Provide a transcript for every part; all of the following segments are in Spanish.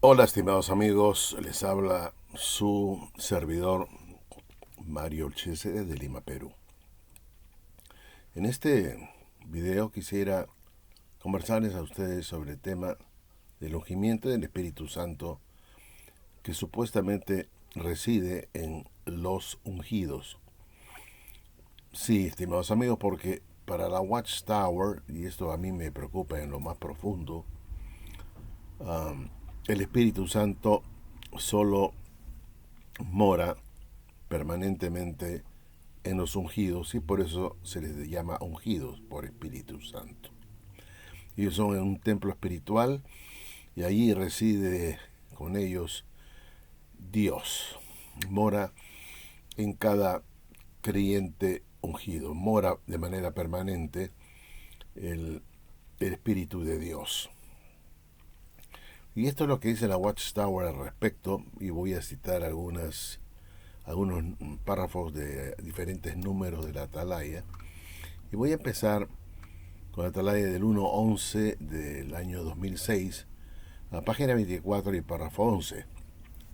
Hola, estimados amigos, les habla su servidor Mario Olchese de Lima, Perú. En este video quisiera conversarles a ustedes sobre el tema del ungimiento del Espíritu Santo que supuestamente reside en los ungidos. Sí, estimados amigos, porque para la Watchtower, y esto a mí me preocupa en lo más profundo, el Espíritu Santo solo mora permanentemente en los ungidos y por eso se les llama ungidos por Espíritu Santo. Ellos son en un templo espiritual y allí reside con ellos Dios. Mora en cada creyente ungido, mora de manera permanente el Espíritu de Dios. Y esto es lo que dice la Watchtower al respecto, y voy a citar algunos párrafos de diferentes números de la Atalaya. Y voy a empezar con la Atalaya del 1.11 del año 2006, a la página 24 y párrafo 11.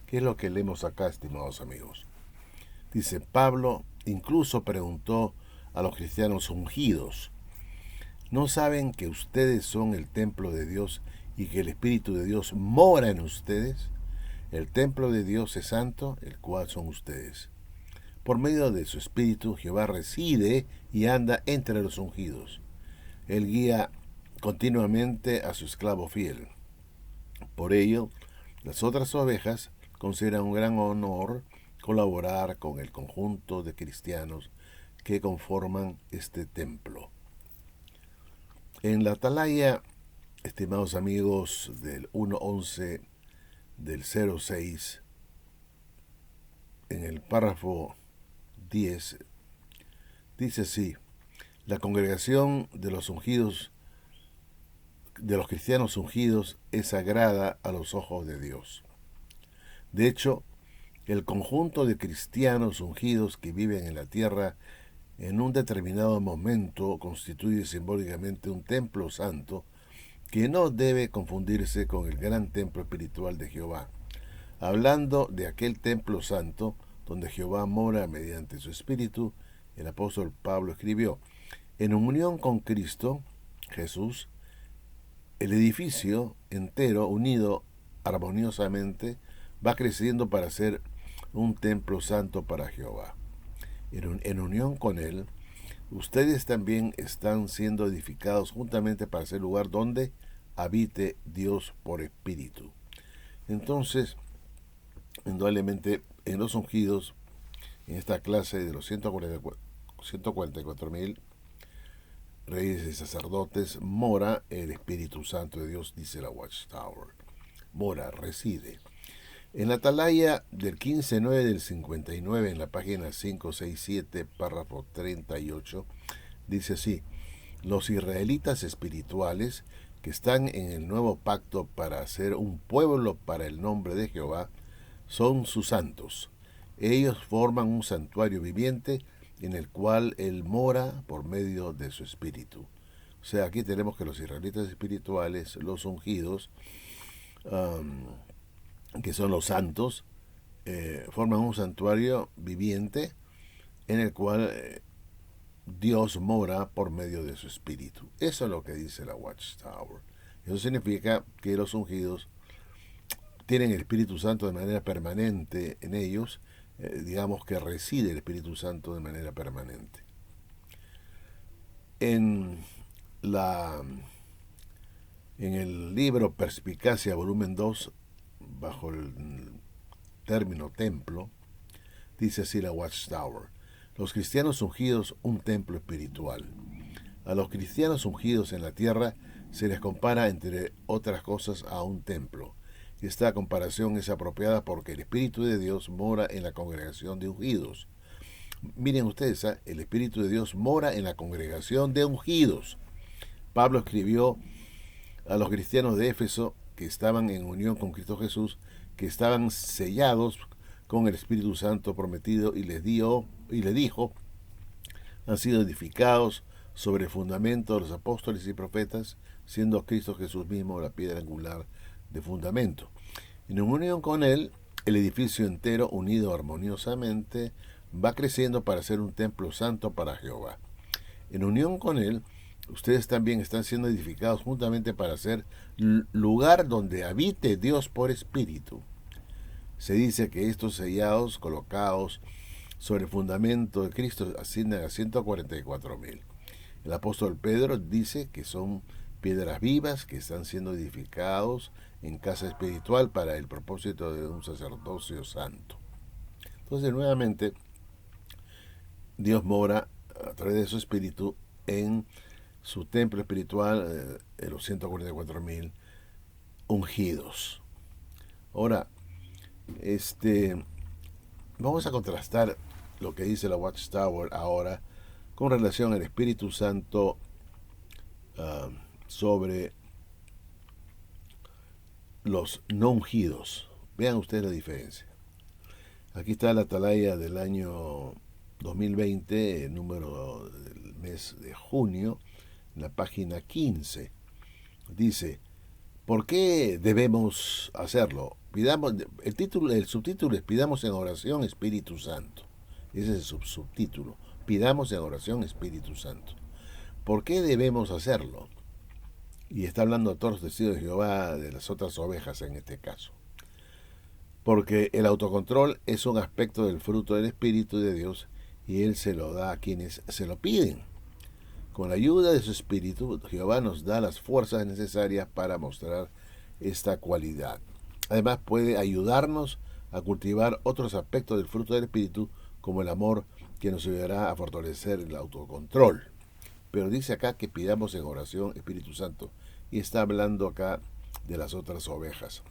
¿Qué es lo que leemos acá, estimados amigos? Dice: Pablo incluso preguntó a los cristianos ungidos: ¿no saben que ustedes son el templo de Dios y que el Espíritu de Dios mora en ustedes? El templo de Dios es santo, el cual son ustedes. Por medio de su Espíritu, Jehová reside y anda entre los ungidos. Él guía continuamente a su esclavo fiel. Por ello, las otras ovejas consideran un gran honor colaborar con el conjunto de cristianos que conforman este templo. En la Atalaya, estimados amigos, del 1.11 del 06, en el párrafo 10, dice así: la congregación de los ungidos, de los cristianos ungidos, es sagrada a los ojos de Dios. De hecho, el conjunto de cristianos ungidos que viven en la tierra en un determinado momento constituye simbólicamente un templo santo que no debe confundirse con el gran templo espiritual de Jehová. Hablando de aquel templo santo donde Jehová mora mediante su Espíritu, el apóstol Pablo escribió: en unión con Cristo Jesús, el edificio entero, unido armoniosamente, va creciendo para ser un templo santo para Jehová. En unión con Él, ustedes también están siendo edificados juntamente para ser lugar donde habite Dios por Espíritu. Entonces, indudablemente, en los ungidos, en esta clase de los 144.000 reyes y sacerdotes, mora el Espíritu Santo de Dios, dice la Watchtower. Mora, reside. En la Atalaya del 15.9 del 59, en la página 567, párrafo 38, dice así: los israelitas espirituales que están en el nuevo pacto para ser un pueblo para el nombre de Jehová son sus santos. Ellos forman un santuario viviente en el cual Él mora por medio de su Espíritu. O sea, aquí tenemos que los israelitas espirituales, los ungidos, que son los santos, forman un santuario viviente en el cual Dios mora por medio de su Espíritu. Eso es lo que dice la Watchtower. Eso significa que los ungidos tienen el Espíritu Santo de manera permanente en ellos, digamos que reside el Espíritu Santo de manera permanente. En, la, en el libro Perspicacia, volumen 2, bajo el término templo, dice así la Watchtower: los cristianos ungidos, un templo espiritual. A los cristianos ungidos en la tierra se les compara, entre otras cosas, a un templo. Esta comparación es apropiada porque el Espíritu de Dios mora en la congregación de ungidos. Miren ustedes, el Espíritu de Dios mora en la congregación de ungidos. Pablo escribió a los cristianos de Éfeso que estaban en unión con Cristo Jesús, que estaban sellados con el Espíritu Santo prometido, y le dijo: han sido edificados sobre el fundamento de los apóstoles y profetas, siendo Cristo Jesús mismo la piedra angular de fundamento. En unión con Él, el edificio entero, unido armoniosamente, va creciendo para ser un templo santo para Jehová. En unión con Él, ustedes también están siendo edificados juntamente para ser lugar donde habite Dios por espíritu. Se dice que estos sellados colocados sobre el fundamento de Cristo ascienden a 144,000. El apóstol Pedro dice que son piedras vivas que están siendo edificados en casa espiritual para el propósito de un sacerdocio santo. Entonces, nuevamente, Dios mora a través de su espíritu en su templo espiritual, los 144,000 ungidos. Ahora, vamos a contrastar lo que dice la Watchtower ahora con relación al Espíritu Santo sobre los no ungidos. Vean ustedes la diferencia. Aquí está la atalaya del año 2020, el número del mes de junio, en la página 15. Dice, ¿por qué debemos hacerlo? El subtítulo es Pidamos en oración Espíritu Santo. Ese es el subtítulo. Pidamos en oración Espíritu Santo. ¿Por qué debemos hacerlo? Y está hablando a todos los testigos de Jehová, de las otras ovejas en este caso. Porque el autocontrol es un aspecto del fruto del Espíritu de Dios y Él se lo da a quienes se lo piden. Con la ayuda de su Espíritu, Jehová nos da las fuerzas necesarias para mostrar esta cualidad. Además, puede ayudarnos a cultivar otros aspectos del fruto del Espíritu, como el amor, que nos ayudará a fortalecer el autocontrol. Pero dice acá que pidamos en oración Espíritu Santo, y está hablando acá de las otras ovejas.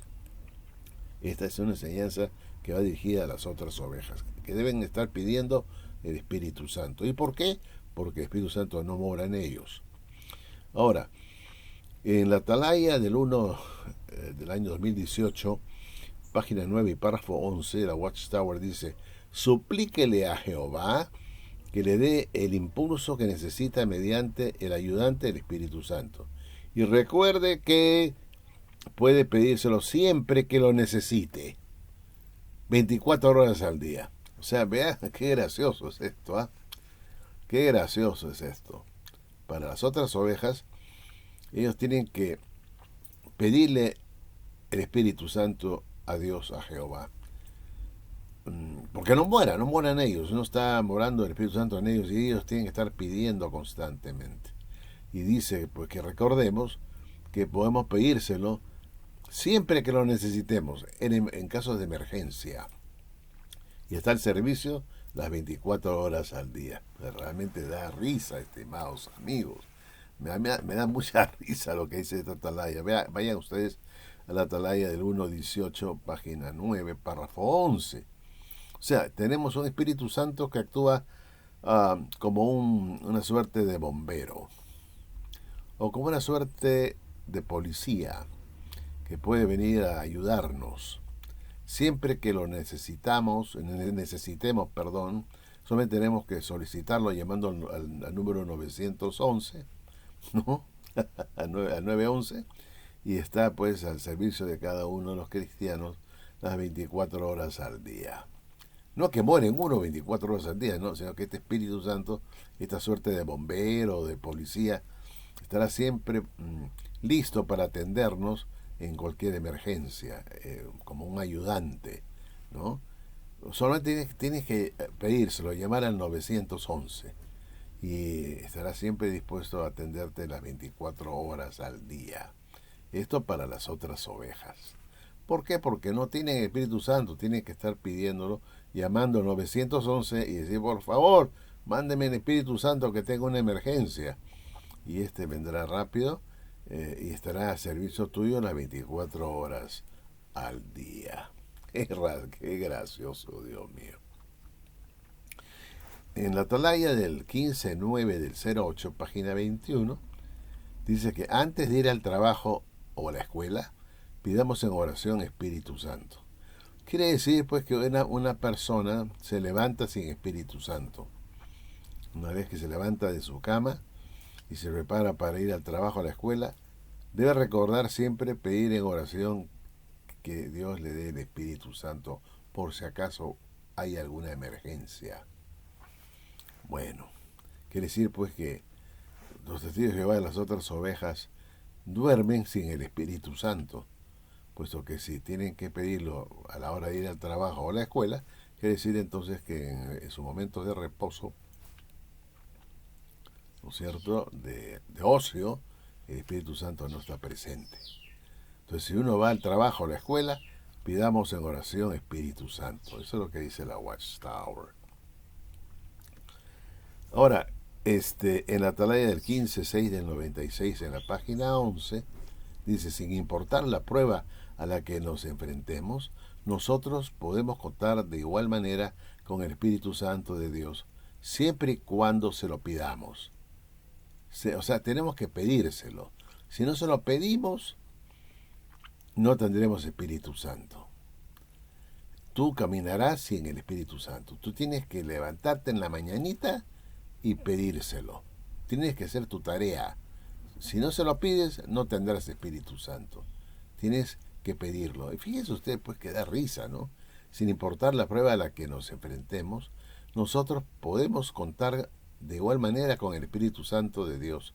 Esta es una enseñanza que va dirigida a las otras ovejas, que deben estar pidiendo el Espíritu Santo. ¿Y por qué? Porque el Espíritu Santo no mora en ellos. Ahora, en la atalaya del 1 del año 2018, página 9 y párrafo 11, la Watchtower dice, suplíquele a Jehová que le dé el impulso que necesita mediante el ayudante del Espíritu Santo. Y recuerde que puede pedírselo siempre que lo necesite, 24 horas al día. O sea, vean qué gracioso es esto, Qué gracioso es esto. Para las otras ovejas, ellos tienen que pedirle el Espíritu Santo a Dios, a Jehová. Porque no mueran ellos, no está morando el Espíritu Santo en ellos y ellos tienen que estar pidiendo constantemente. Y dice, pues que recordemos que podemos pedírselo siempre que lo necesitemos, en casos de emergencia. Y está al servicio las 24 horas al día. Realmente da risa, estimados amigos. Me da mucha risa lo que dice esta atalaya. Vayan ustedes a la atalaya del 1.18, página 9, párrafo 11. O sea, tenemos un Espíritu Santo que actúa como una suerte de bombero, o como una suerte de policía, que puede venir a ayudarnos. Siempre que lo necesitemos, solamente tenemos que solicitarlo llamando al número 911, ¿no? al 911, y está pues al servicio de cada uno de los cristianos las 24 horas al día. No que mueren uno 24 horas al día, no, sino que este Espíritu Santo, esta suerte de bombero, de policía, estará siempre listo para atendernos en cualquier emergencia, como un ayudante, ¿no? Solamente tienes que pedírselo, llamar al 911 y estará siempre dispuesto a atenderte las 24 horas al día. Esto para las otras ovejas. ¿Por qué? Porque no tienen el Espíritu Santo, tienen que estar pidiéndolo, llamando al 911 y decir, por favor, mándeme el Espíritu Santo que tengo una emergencia. Y vendrá rápido y estará a servicio tuyo las 24 horas al día. Qué gracioso, Dios mío. En la atalaya del 15.9 del 08, página 21, dice que antes de ir al trabajo o a la escuela, pidamos en oración Espíritu Santo. Quiere decir pues que una persona se levanta sin Espíritu Santo. Una vez que se levanta de su cama y se prepara para ir al trabajo, a la escuela, debe recordar siempre pedir en oración que Dios le dé el Espíritu Santo por si acaso hay alguna emergencia. Bueno, quiere decir pues que los testigos de Jehová y las otras ovejas duermen sin el Espíritu Santo, puesto que si tienen que pedirlo a la hora de ir al trabajo o a la escuela, quiere decir entonces que en sus momentos de reposo, ¿no es cierto?, de ocio, el Espíritu Santo no está presente. Entonces, si uno va al trabajo o a la escuela, pidamos en oración Espíritu Santo. Eso es lo que dice la Watchtower. Ahora, en la Atalaya del 15.6 del 96, en la página 11, dice, sin importar la prueba a la que nos enfrentemos, nosotros podemos contar de igual manera con el Espíritu Santo de Dios, siempre y cuando se lo pidamos. O sea, tenemos que pedírselo. Si no se lo pedimos, no tendremos Espíritu Santo. Tú caminarás sin el Espíritu Santo. Tú tienes que levantarte en la mañanita y pedírselo. Tienes que hacer tu tarea. Si no se lo pides, no tendrás Espíritu Santo. Tienes que pedirlo. Y fíjese usted, pues, que da risa, ¿no? Sin importar la prueba a la que nos enfrentemos, nosotros podemos contar de igual manera con el Espíritu Santo de Dios,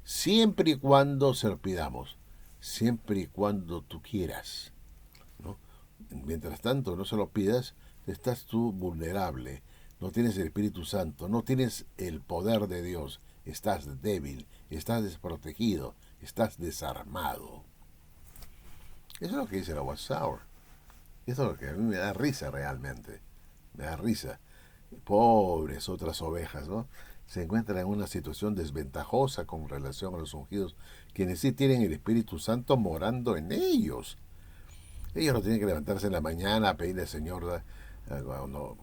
siempre y cuando se lo pidamos, siempre y cuando tú quieras, ¿no? Mientras tanto, no se lo pidas, estás tú vulnerable, no tienes el Espíritu Santo, no tienes el poder de Dios, estás débil, estás desprotegido, estás desarmado. Eso es lo que dice la Watchtower. Eso es lo que a mí me da risa realmente. Me da risa. Pobres otras ovejas, ¿no? Se encuentran en una situación desventajosa con relación a los ungidos, quienes sí tienen el Espíritu Santo morando en ellos. Ellos no tienen que levantarse en la mañana a pedirle al Señor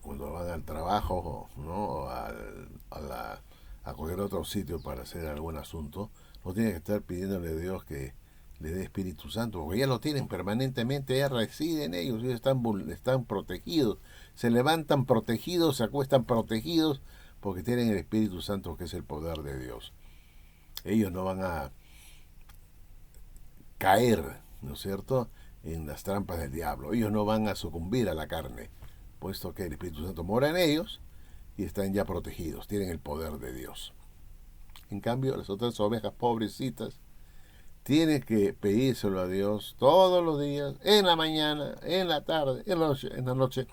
cuando van al trabajo, ¿no? O a cualquier otro sitio para hacer algún asunto. No tienen que estar pidiéndole a Dios que le dé Espíritu Santo, porque ya lo tienen permanentemente, ya residen ellos, ellos están protegidos, se levantan protegidos, se acuestan protegidos, porque tienen el Espíritu Santo, que es el poder de Dios. Ellos no van a caer, ¿no es cierto?, en las trampas del diablo. Ellos no van a sucumbir a la carne, puesto que el Espíritu Santo mora en ellos y están ya protegidos, tienen el poder de Dios. En cambio, las otras ovejas pobrecitas tienen que pedírselo a Dios todos los días, en la mañana, en la tarde, en la noche.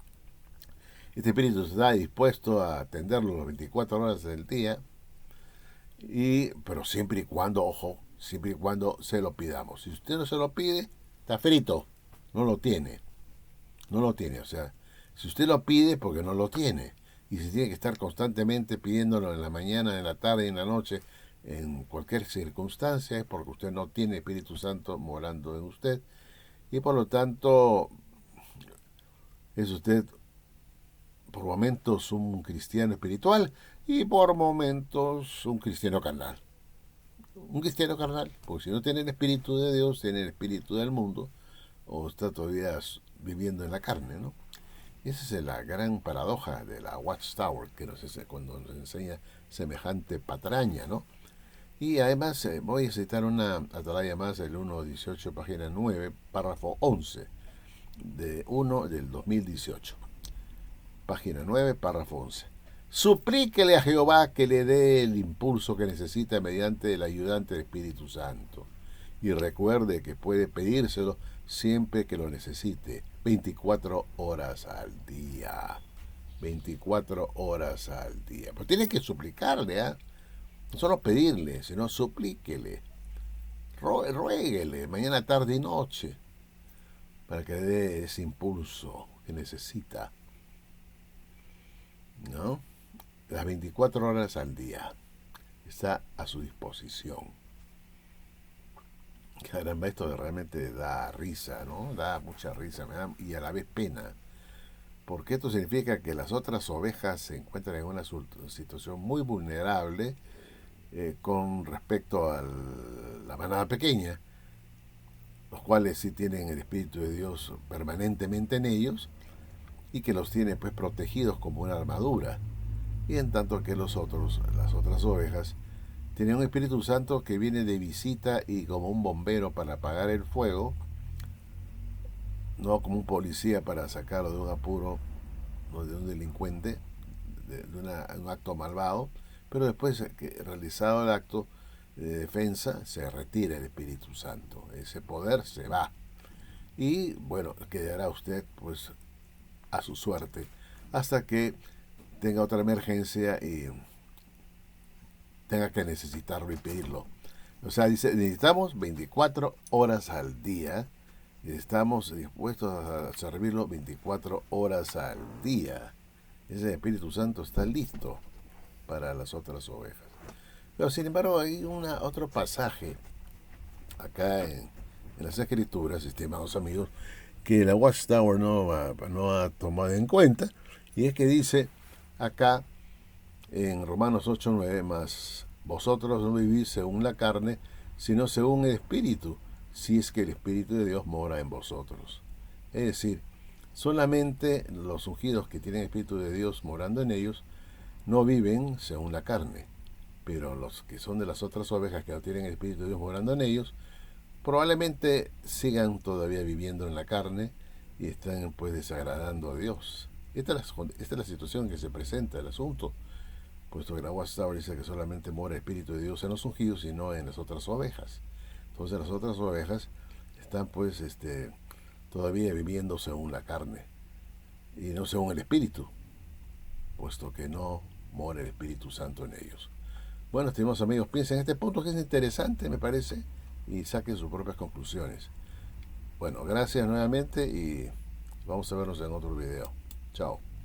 Este Espíritu está dispuesto a atenderlo las 24 horas del día, pero siempre y cuando, ojo, siempre y cuando se lo pidamos. Si usted no se lo pide, está frito, no lo tiene. No lo tiene, o sea, si usted lo pide, porque no lo tiene. Y si tiene que estar constantemente pidiéndolo en la mañana, en la tarde y en la noche, en cualquier circunstancia, es porque usted no tiene Espíritu Santo morando en usted. Y por lo tanto, es usted por momentos un cristiano espiritual y por momentos un cristiano carnal. Un cristiano carnal, porque si no tiene el Espíritu de Dios, tiene el espíritu del mundo, o está todavía viviendo en la carne, ¿no? Esa es la gran paradoja de la Watchtower, que cuando nos enseña semejante patraña, ¿no? Y además voy a citar una atalaya más, el 1.18, página 9, párrafo 11, del 2018. Página 9, párrafo 11. Suplíquele a Jehová que le dé el impulso que necesita mediante el ayudante del Espíritu Santo. Y recuerde que puede pedírselo siempre que lo necesite, 24 horas al día. 24 horas al día. Pero tiene que suplicarle, ¿ah? No solo pedirle, sino suplíquele. Ruéguele mañana, tarde y noche para que le dé ese impulso que necesita, ¿no? Las 24 horas al día está a su disposición. Caramba, esto realmente da risa, ¿no? Da mucha risa, y a la vez pena, porque esto significa que las otras ovejas se encuentran en una situación muy vulnerable con respecto a la manada pequeña, los cuales sí tienen el Espíritu de Dios permanentemente en ellos y que los tiene pues protegidos como una armadura, y en tanto que las otras ovejas tienen un Espíritu Santo que viene de visita y como un bombero para apagar el fuego, no como un policía para sacarlo de un apuro o de un delincuente, un acto malvado, pero después que realizado el acto de defensa se retira el Espíritu Santo, ese poder se va y bueno, quedará usted pues a su suerte hasta que tenga otra emergencia y tenga que necesitarlo y pedirlo. O sea, dice, necesitamos 24 horas al día y estamos dispuestos a servirlo 24 horas al día. Ese Espíritu Santo está listo para las otras ovejas. Pero sin embargo hay otro pasaje acá en las Escrituras, estimados amigos, que la Watchtower no ha tomado en cuenta, y es que dice acá en Romanos 8:9, más vosotros no vivís según la carne, sino según el Espíritu, si es que el Espíritu de Dios mora en vosotros. Es decir, solamente los ungidos que tienen el Espíritu de Dios morando en ellos no viven según la carne, pero los que son de las otras ovejas que no tienen el Espíritu de Dios morando en ellos, probablemente sigan todavía viviendo en la carne y están pues desagradando a Dios. Esta es la situación que se presenta, el asunto, puesto que la Watchtower dice que solamente mora el Espíritu de Dios en los ungidos y no en las otras ovejas. Entonces las otras ovejas están pues todavía viviendo según la carne y no según el Espíritu, puesto que no mora el Espíritu Santo en ellos. Bueno, estimados amigos, piensen en este punto que es interesante, me parece, y saquen sus propias conclusiones. Bueno, gracias nuevamente y vamos a vernos en otro video. Chao.